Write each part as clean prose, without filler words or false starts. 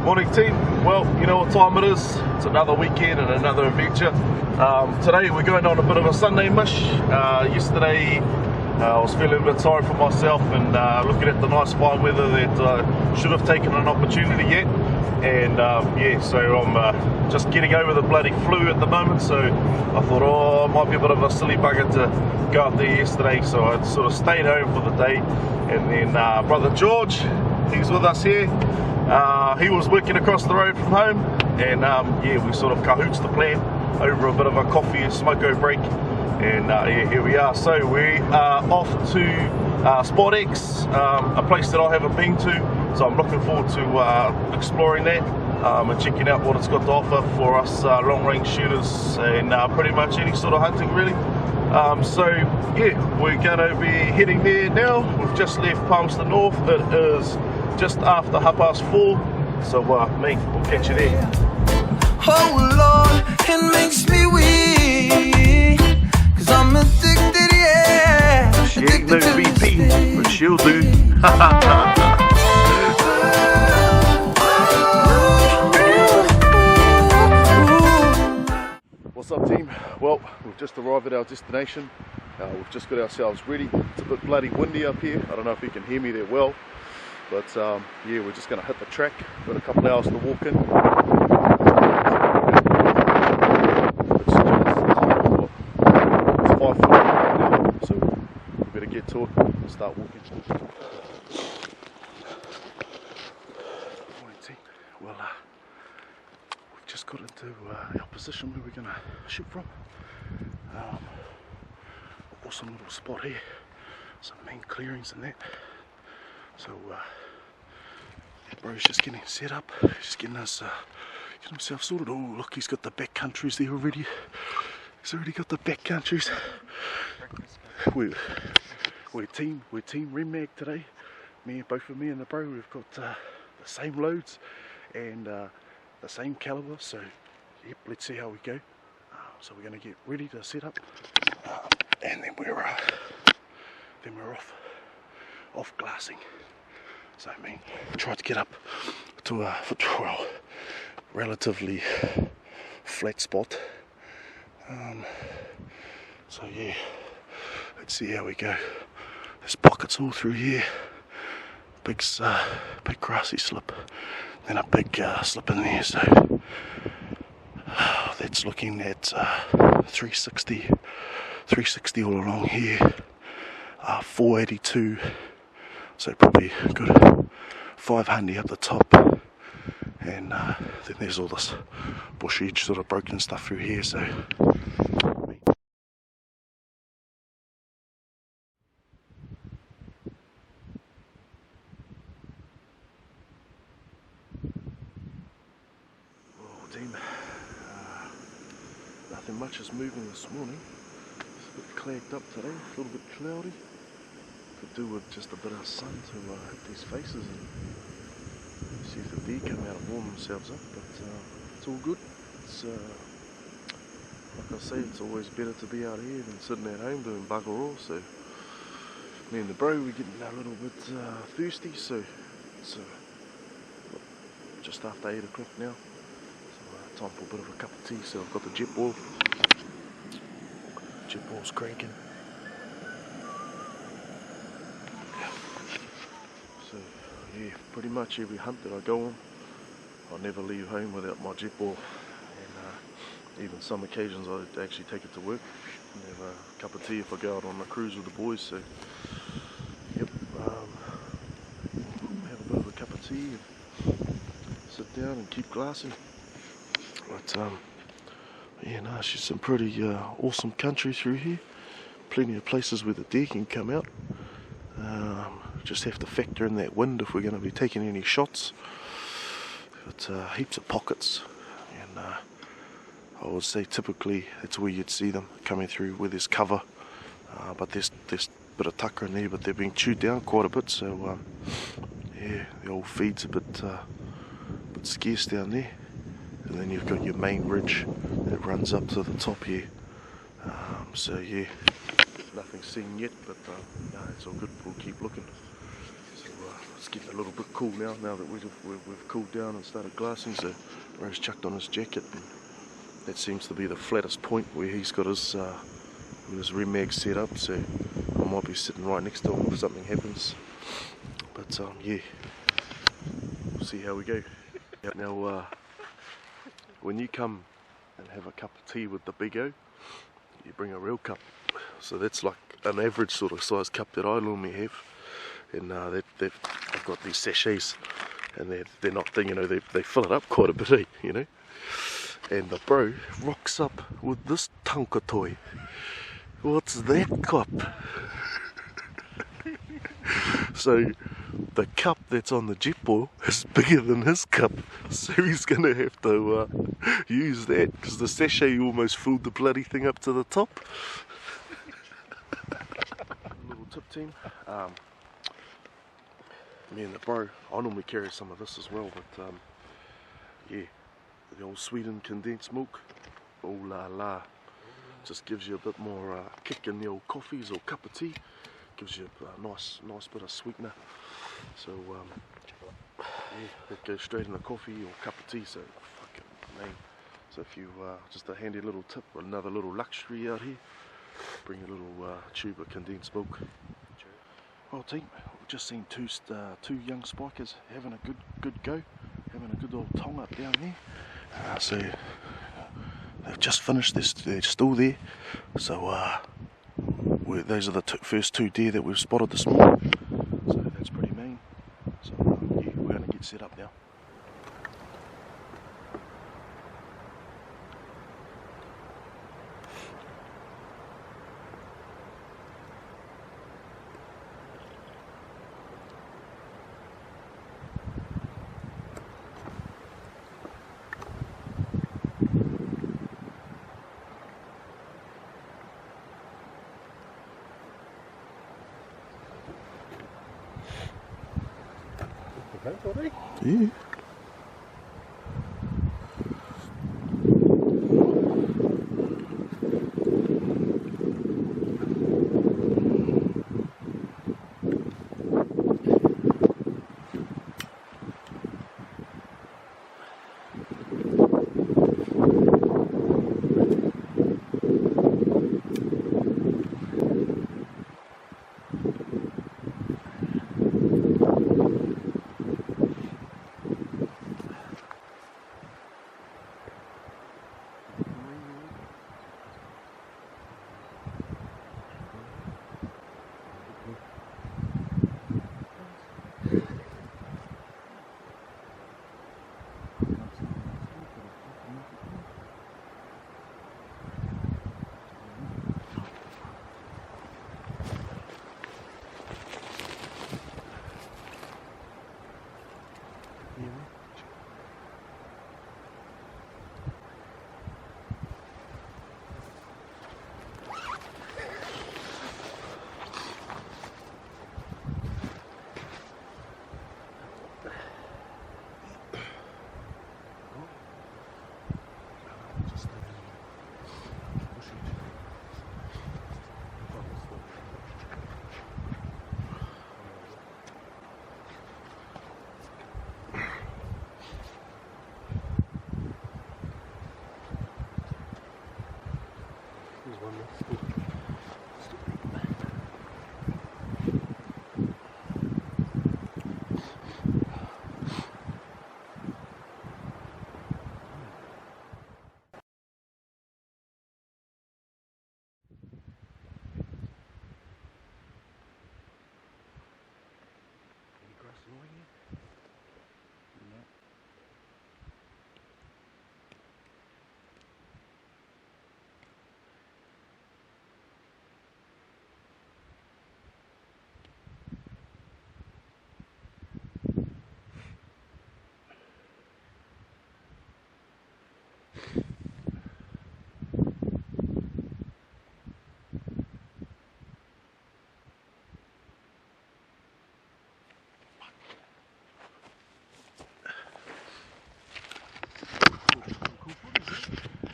Morning team, well you know what time it is, it's another weekend and another adventure. Today we're going on a bit of a Sunday mish. Yesterday I was feeling a bit sorry for myself and looking at the nice fine weather that should have taken an opportunity yet, and yeah, so I'm just getting over the bloody flu at the moment, so I thought, oh, it might be a bit of a silly bugger to go up there yesterday, so I sort of stayed home for the day. And then brother George, he's with us here. He was working across the road from home, and yeah, we sort of cahoots the plan over a bit of a coffee and smoko break, and yeah, here we are. So we are off to Spot X, a place that I haven't been to, so I'm looking forward to exploring that and checking out what it's got to offer for us long range shooters and pretty much any sort of hunting really. So yeah, we're going to be heading there now. We've just left Palmerston North. It is just after 4:30, so mate, we'll catch you there. Oh Lord, it makes me weak, 'cause I'm addicted, yeah. She ain't no VP, but she'll do. What's up team? Well, we've just arrived at our destination. We've just got ourselves ready. It's a bit bloody windy up here. I don't know if you can hear me there well. But yeah, we're just going to hit the track. Got a couple of hours to walk in. It's 5:40 now, so we better get to it and start walking. Morning team. Well, we've just got into our position where we're going to shoot from. Awesome little spot here. Some main clearings and that. So bro's just getting set up, just getting himself sorted. Oh look, he's got the back countries there already. He's already got the back countries. We're team Rem-Mag today. Both of me and the bro, we've got the same loads and the same caliber. So yep, let's see how we go. So we're going to get ready to set up, and then we're off glassing. So I mean, tried to get up to a relatively flat spot. So yeah, let's see how we go. There's pockets all through here. Big grassy slip, then a big slip in there. So that's looking at 360 all along here. 482. So probably a good 500 up the top, and then there's all this bushage sort of broken stuff through here. So well team, nothing much is moving this morning. It's a bit clagged up today, a little bit cloudy. Could do with just a bit of sun to hit these faces and see if the deer come out and warm themselves up, but it's all good. It's like I say, it's always better to be out here than sitting at home doing bugger all. So me and the bro, we're getting a little bit thirsty, so it's just after 8 o'clock now, so time for a bit of a cup of tea. So I've got the jet ball. Jet ball's cranking. So yeah, pretty much every hunt that I go on, I never leave home without my jet ball, and even some occasions I actually take it to work and have a cup of tea if I go out on a cruise with the boys. So yep, have a bit of a cup of tea and sit down and keep glassing. But yeah, no, it's just some pretty awesome country through here. Plenty of places where the deer can come out. Just have to factor in that wind if we're going to be taking any shots. But heaps of pockets, and I would say typically that's where you'd see them coming through where there's cover. But there's a bit of tucker in there, but they're being chewed down quite a bit. So yeah, the old feed's a bit scarce down there. And then you've got your main ridge that runs up to the top here. So yeah, nothing nothing seen yet, but no, it's all good. We'll keep looking. So it's getting a little bit cool now that we've cooled down and started glassing. So Ray's chucked on his jacket, and that seems to be the flattest point where he's got his rem mag set up. So I might be sitting right next to him if something happens. But yeah, we'll see how we go. Now, when you come and have a cup of tea with the Big O, you bring a real cup. So that's like an average sort of size cup that I normally have, and they've got these sachets, and they're not, you know, they fill it up quite a bit, you know. And the bro rocks up with this tanka toy. What's that cup? So the cup that's on the jet ball is bigger than his cup, so he's going to have to use that, because the sachet almost filled the bloody thing up to the top. Little tip team, me and the bro, I normally carry some of this as well, but yeah, the old Sweden condensed milk, oh la la, just gives you a bit more kick in the old coffees or cup of tea, gives you a nice bit of sweetener. So yeah, that goes straight in the coffee or cup of tea, so fucking man. So if you, just a handy little tip, another little luxury out here, bring a little tube of condensed milk. Well team, we've just seen two young spikers having a good go, having a good old tong up down there. So they've just finished this, they're still there. So those are the first two deer that we've spotted this morning. So that's pretty mean. So yeah, we're going to get set up now. Yeah.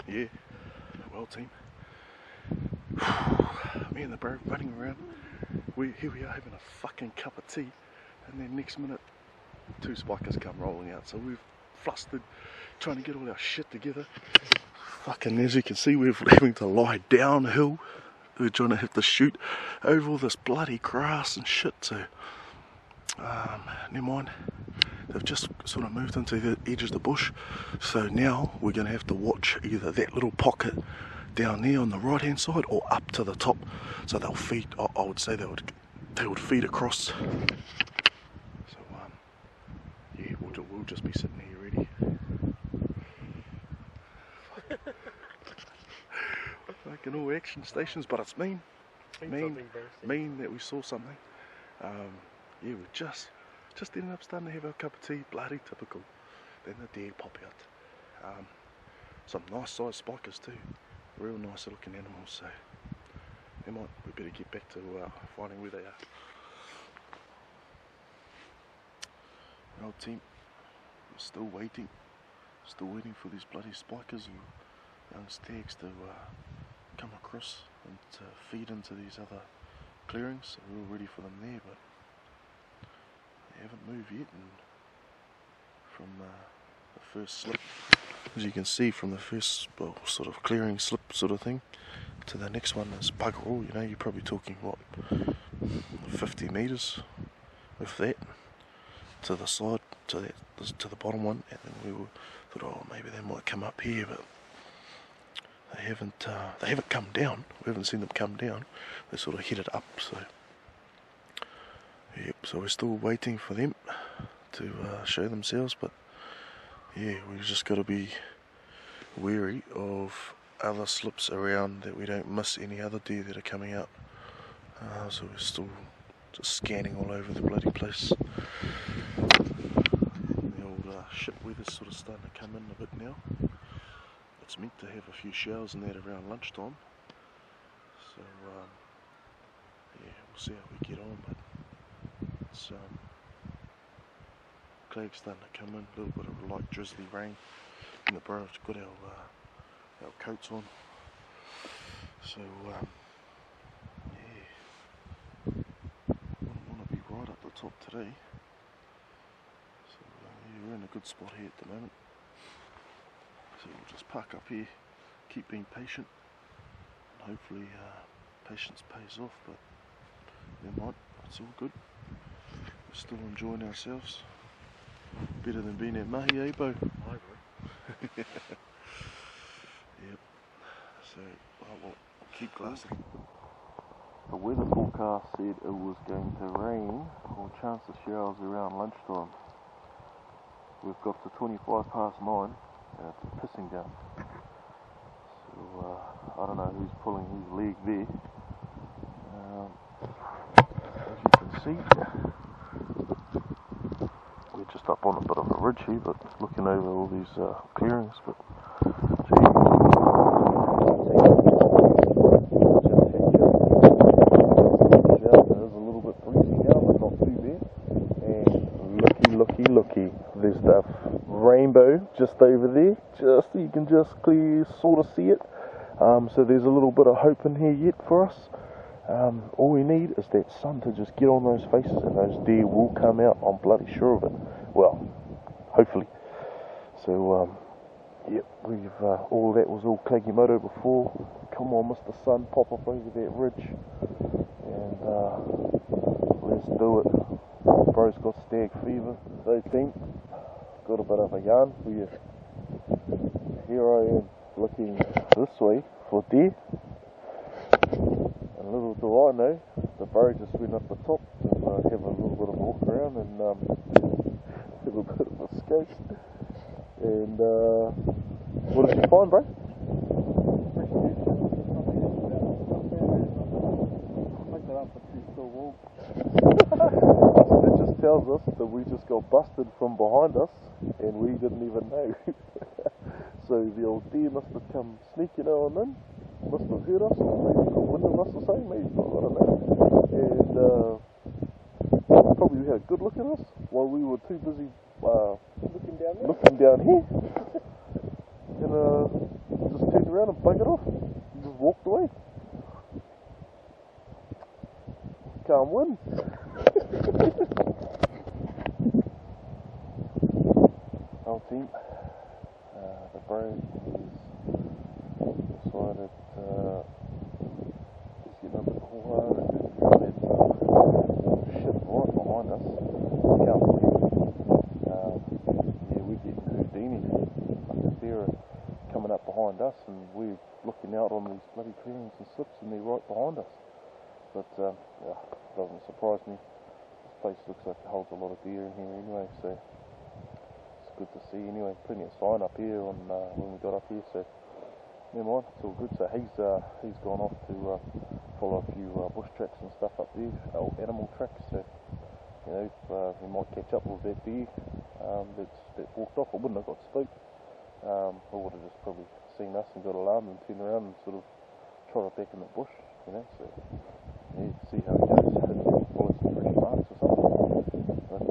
Yeah, well team, me and the bro running around. Here we are having a fucking cup of tea, and then next minute 2 spikers come rolling out. So we've flustered, trying to get all our shit together. Fucking, as you can see, we're having to lie downhill. We're trying to have to shoot over all this bloody grass and shit. So, never mind. They've just sort of moved into the edge of the bush. So now we're going to have to watch either that little pocket down there on the right hand side or up to the top. So they'll feed, I would say they would feed across. So yeah, we'll just be sitting here ready. Fucking all action stations, but it's mean that we saw something. Yeah, we just ended up starting to have our cup of tea. Bloody typical. Then the deer pop out. Some nice sized spikers too. Real nice looking animals. So we better get back to finding where they are. Our team, we're still waiting for these bloody spikers and young stags to come across and to feed into these other clearings. So we're all ready for them there, but they haven't moved yet. And from the first slip, as you can see, from the first sort of clearing slip sort of thing to the next one is bugger all. You know, you're probably talking what, 50 meters, if that, to the side, to the bottom one. And then we thought, oh, maybe they might come up here, but they haven't come down. We haven't seen them come down. They sort of headed up. So yep. So we're still waiting for them to show themselves, but yeah, we've just got to be wary of other slips around that we don't miss any other deer that are coming out. So we're still just scanning all over the bloody place. The old shit weather's sort of starting to come in a bit now. It's meant to have a few showers in that around lunchtime. So yeah, we'll see how we get on, but it's cloud's starting to come in, a little bit of light drizzly rain, and the bro's got our coats on. So yeah, want to be right up the top today. So yeah, we're in a good spot here at the moment. So we'll just park up here, keep being patient, and hopefully patience pays off. But never mind, it's all good. We're still enjoying ourselves. Better than being at mahi, eh, Bo? Hi, bro. Yep. So we'll keep glassing. The weather forecast said it was going to rain or chance of showers around lunchtime. We've got to 25:09 and it's pissing down. So I don't know who's pulling whose leg there. As you can see, we're just up on a bit of a ridge here, but looking over all these clearings. But gee, it is a little bit breezy now, but not too bad. And looky, there's the rainbow just over there. You can just clearly sort of see it. So there's a little bit of hope in here yet for us. All we need is that sun to just get on those faces, and those deer will come out. I'm bloody sure of it. Well, hopefully. So yep, we've all that was all Kagimoto before. Come on, Mr. Sun, pop up over that ridge, and let's do it. Bro's got stag fever. So team, got a bit of a yarn for you. Here I am looking this way for deer. And little do I know, the bro just went up the top and have a little bit of a walk around and have a bit of a scope. And what did you find, bro? It just tells us that we just got busted from behind us and we didn't even know. So the old deer must have come sneaking on in. Must have heard us, or maybe got wind of us or something, maybe, I don't know. And probably had a good look at us while we were too busy looking down here. And just turned around and buggered off. And just walked away. can't win. Our team, the Brave, he's decided he's getting a bit hard and there's shit right behind us. Can't believe it. Yeah, we're getting Houdini. Like they're coming up behind us and we're looking out on these bloody clearings and slips and they're right behind us. But yeah, doesn't surprise me. This place looks like it holds a lot of deer in here anyway, so it's good to see anyway. Plenty of sign up here on when we got up here, so never mind, it's all good. So he's gone off to follow a few bush tracks and stuff up there, old animal tracks. So you know, we might catch up with that deer that walked off. I wouldn't have got spooked. I would have just probably seen us and got alarmed and turned around and sort of trotted back in the bush, you know. So yeah, see how it goes. Hopefully follow some fresh marks or something. But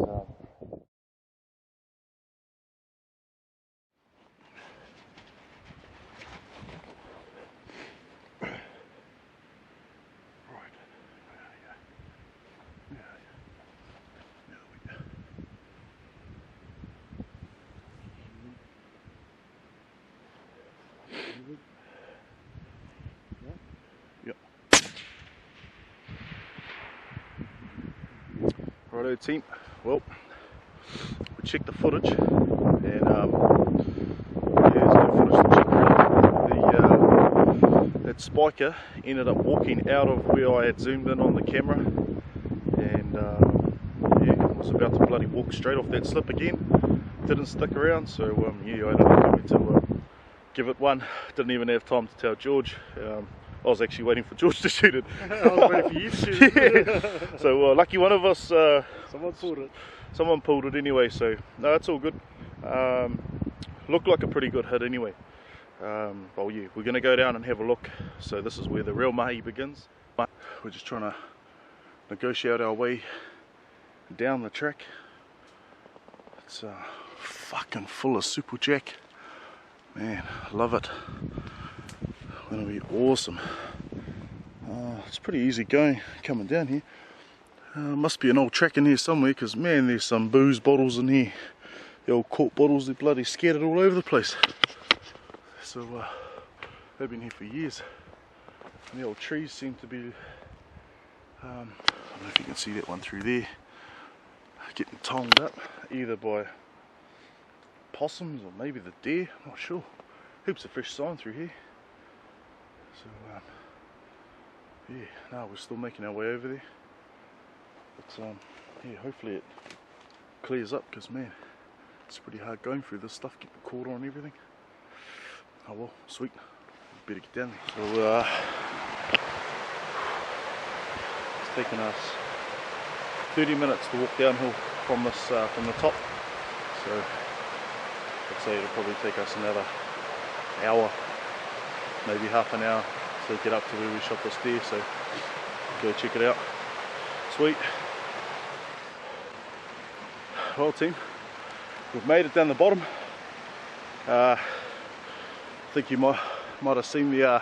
righto team, well, we checked the footage and yeah, there's no footage to check really. That spiker ended up walking out of where I had zoomed in on the camera and yeah, was about to bloody walk straight off that slip again. Didn't stick around, so yeah, I ended up having to give it one. Didn't even have time to tell George. I was actually waiting for George to shoot it. I was waiting for you to shoot it. Yeah. So lucky one of us. Someone pulled it. Someone pulled it anyway, so no, it's all good. Looked like a pretty good hit anyway. Well, yeah, we're going to go down and have a look. So this is where the real mahi begins. We're just trying to negotiate our way down the track. It's fucking full of supplejack. Man, love it. Gonna be awesome. It's pretty easy going coming down here. Must be an old track in here somewhere, because man, there's some booze bottles in here. The old cork bottles, they're bloody scattered all over the place. So they've been here for years. And the old trees seem to be I don't know if you can see that one through there, getting tongued up either by possums or maybe the deer, I'm not sure. Heaps of fresh sign through here. So yeah, no, we're still making our way over there. But yeah, hopefully it clears up, because man, it's pretty hard going through this stuff, getting caught on everything. Oh well, sweet. Better get down there. So it's taken us 30 minutes to walk downhill from this from the top. So I'd say it'll probably take us another hour, maybe half an hour to get up to where we shot this deer. So go check it out. Sweet. Well team, we've made it down the bottom. I think you might have seen the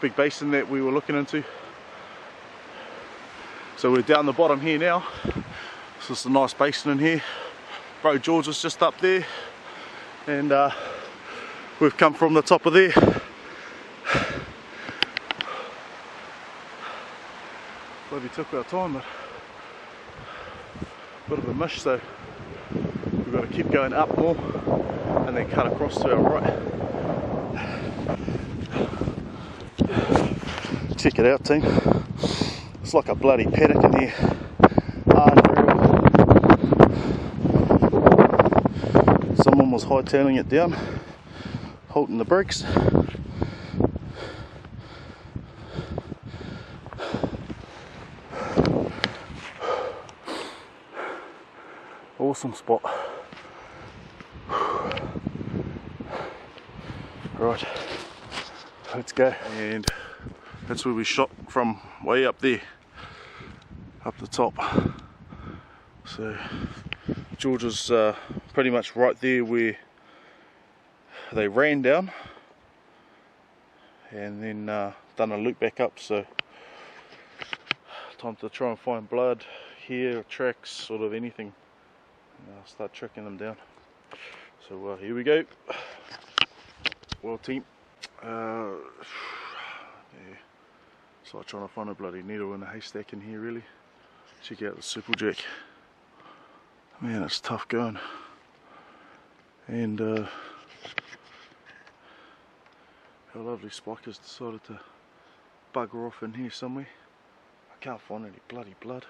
big basin that we were looking into. So we're down the bottom here now. This is a nice basin in here. Bro George is just up there, and we've come from the top of there. Bloody took our time, but a bit of a mish, so we've got to keep going up more and then cut across to our right. Check it out team, it's like a bloody paddock in here. Unreal. Someone was hightailing it down, halting the brakes. Awesome spot. Right, let's go. And that's where we shot from, way up there, up the top. So George is pretty much right there where they ran down, and then done a loop back up. So time to try and find blood, hair, tracks, sort of anything. And I'll start tracking them down. So here we go. Well, team. Yeah. It's like trying to find a bloody needle in a haystack in here, really. Check out the supplejack. Man, it's tough going. And our lovely spike has decided to bugger off in here somewhere. I can't find any bloody blood.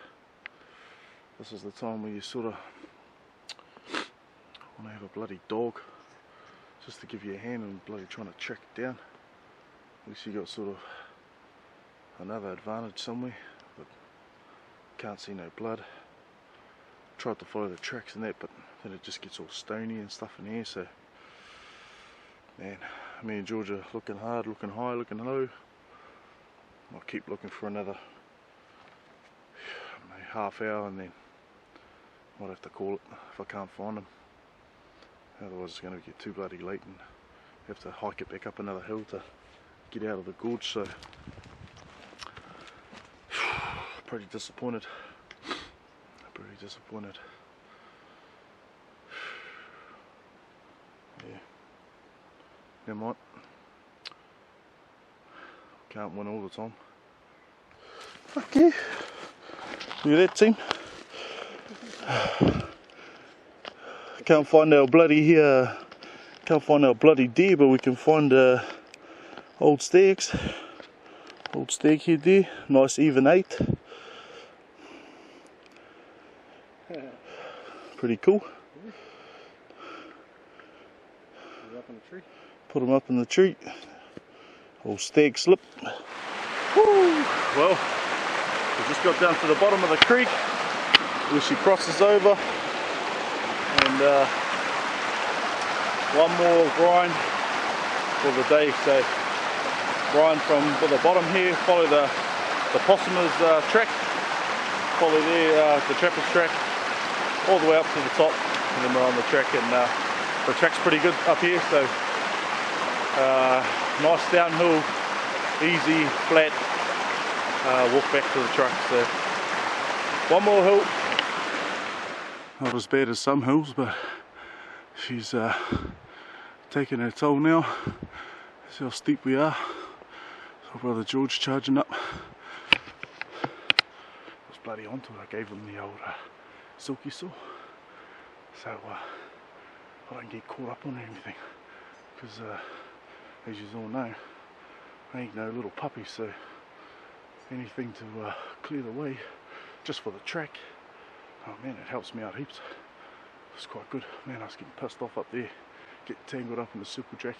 This is the time where you sort of want to have a bloody dog just to give you a hand and bloody trying to track it down. At least you got sort of another advantage somewhere, but can't see no blood. Tried to follow the tracks and that, but then it just gets all stony and stuff in here. So man, me and George are looking hard, looking high, looking low. I'll keep looking for another half hour and then might have to call it if I can't find them. Otherwise it's going to get too bloody late and have to hike it back up another hill to get out of the gorge. So pretty disappointed. Pretty disappointed. Yeah. Never mind. Can't win all the time. Fuck yeah. Look at that, team. Can't find our bloody can't find our bloody deer, but we can find old stags. Old stag head there. Nice even 8. Pretty cool. Put them up in the tree. Old stag slip. Woo! Well, we just got down to the bottom of the creek where she crosses over, and one more grind for the day. So grind from the bottom here, follow the possumer's track, follow the trapper's track all the way up to the top, and then we're on the track. And the track's pretty good up here, so nice downhill, easy, flat walk back to the truck. So one more hill. Not as bad as some hills, but she's taking her toll now. See how steep we are. So brother George charging up. I was bloody onto it. I gave him the old silky saw, so I don't get caught up on anything, because as you all know, I ain't no little puppy, so anything to clear the way just for the track, oh man, it helps me out heaps. It's quite good. Man, I was getting pissed off up there, getting tangled up in the supplejack,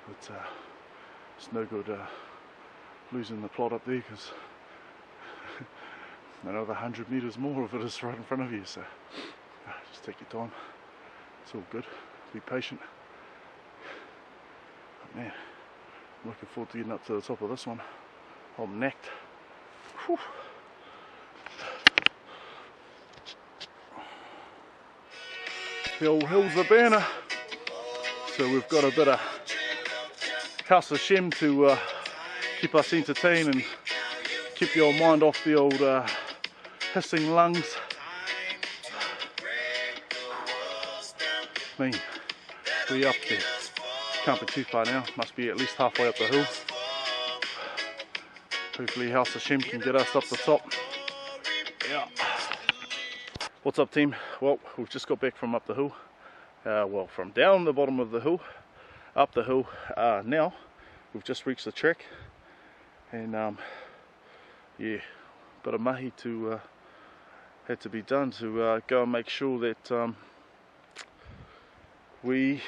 but it's no good losing the plot up there, because another 100 meters more of it is right in front of you. So just take your time, it's all good, be patient. But man, I'm looking forward to getting up to the top of this one. I'm knacked. Whew. The old hills of Banner. So we've got a bit of House of Shem to keep us entertained and keep your mind off the old hissing lungs. I mean, we up there. Can't be too far now. Must be at least halfway up the hill. Hopefully House of Shem can get us up the top. Yeah. What's up, team? Well, we've just got back from up the hill. Well, from down the bottom of the hill, up the hill. Now we've just reached the track, and yeah, bit of mahi to had to be done to go and make sure that we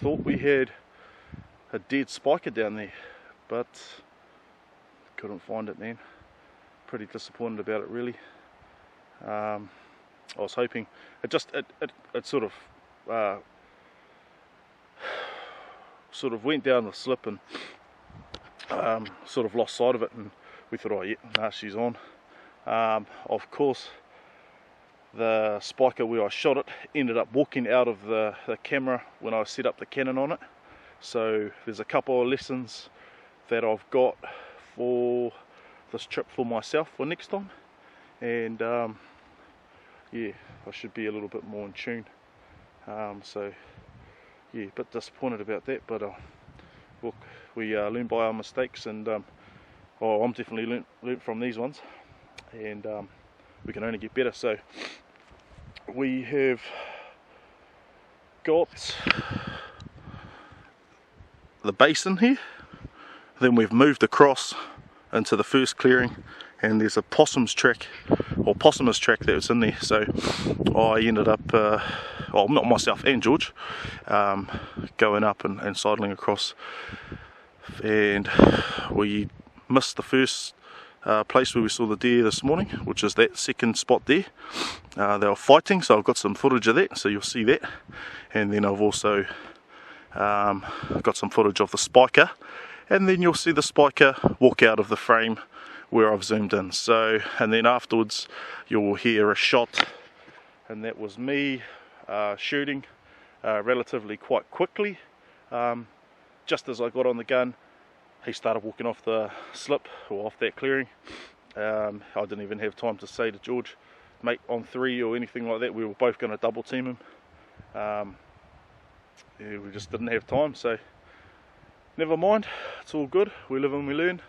thought we had a dead spiker down there, but couldn't find it, man. Pretty disappointed about it, really. I was hoping it sort of went down the slip and sort of lost sight of it, and we thought, oh yeah, nah, she's on. Of course, the spiker where I shot it ended up walking out of the camera when I set up the cannon on it. So there's a couple of lessons that I've got for this trip for myself for next time, and yeah, I should be a little bit more in tune. So yeah, a bit disappointed about that, but look, we learn by our mistakes, and I'm definitely learnt from these ones, and we can only get better. So we have got the basin here, then we've moved across into the first clearing, and there's a possum's track that was in there. So I ended up, well, not myself and George, going up and sidling across, and we missed the first place where we saw the deer this morning, which is that second spot there. They were fighting, so I've got some footage of that, so you'll see that. And then I've also got some footage of the spiker, and then you'll see the spiker walk out of the frame where I've zoomed in. So, and then afterwards you'll hear a shot, and that was me shooting relatively quite quickly. Just as I got on the gun, he started walking off the slip, or off that clearing. I didn't even have time to say to George, mate, on 3 or anything like that. We were both going to double team him. Yeah, we just didn't have time, so never mind, it's all good. We live and we learn.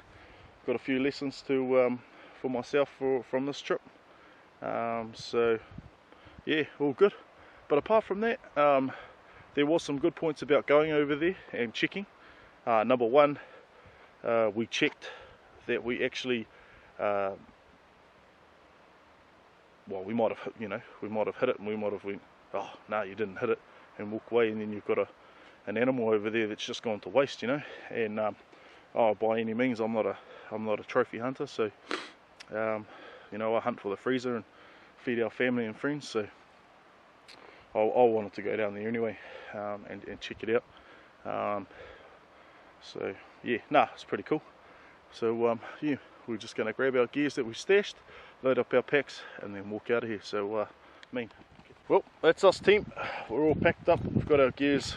Got a few lessons to for myself from this trip. So yeah, all good. But apart from that, there was some good points about going over there and checking. Number one, we checked that we actually, well, we might have, we might have hit it, and we might have went, oh no, you didn't hit it, and walk away, and then you've got an animal over there that's just gone to waste, And oh, by any means, I'm not a trophy hunter, so I hunt for the freezer and feed our family and friends. So I wanted to go down there anyway, and check it out. So yeah, it's pretty cool. So yeah, we're just going to grab our gears that we stashed, load up our packs, and then walk out of here. So well, that's us, team. We're all packed up, we've got our gears.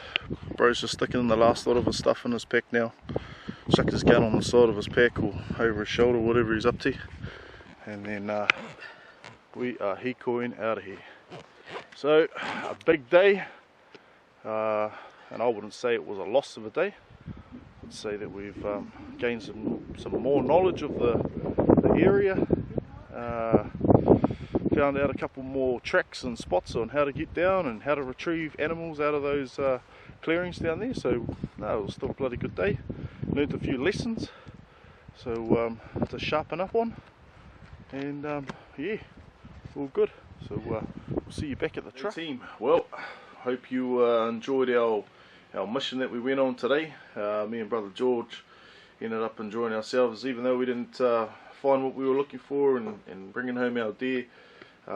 Bro's just sticking the last lot of his stuff in his pack now. Chucked his gun on the side of his pack or over his shoulder, whatever he's up to. And then we are hikoing out of here. So, a big day, and I wouldn't say it was a loss of a day. I'd say that we've gained some more knowledge of the area. Found out a couple more tracks and spots on how to get down and how to retrieve animals out of those clearings down there. So it was still a bloody good day. Learned a few lessons, so to sharpen up on, and yeah, all good. So we'll see you back at the truck. Team, well, hope you enjoyed our mission that we went on today. Me and brother George ended up enjoying ourselves, even though we didn't find what we were looking for and bringing home our deer.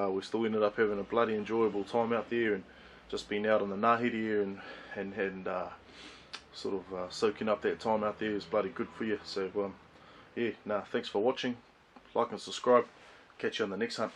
We still ended up having a bloody enjoyable time out there, and just being out on the Ngāhere and sort of soaking up that time out there is bloody good for you. So yeah, thanks for watching. Like and subscribe. Catch you on the next hunt.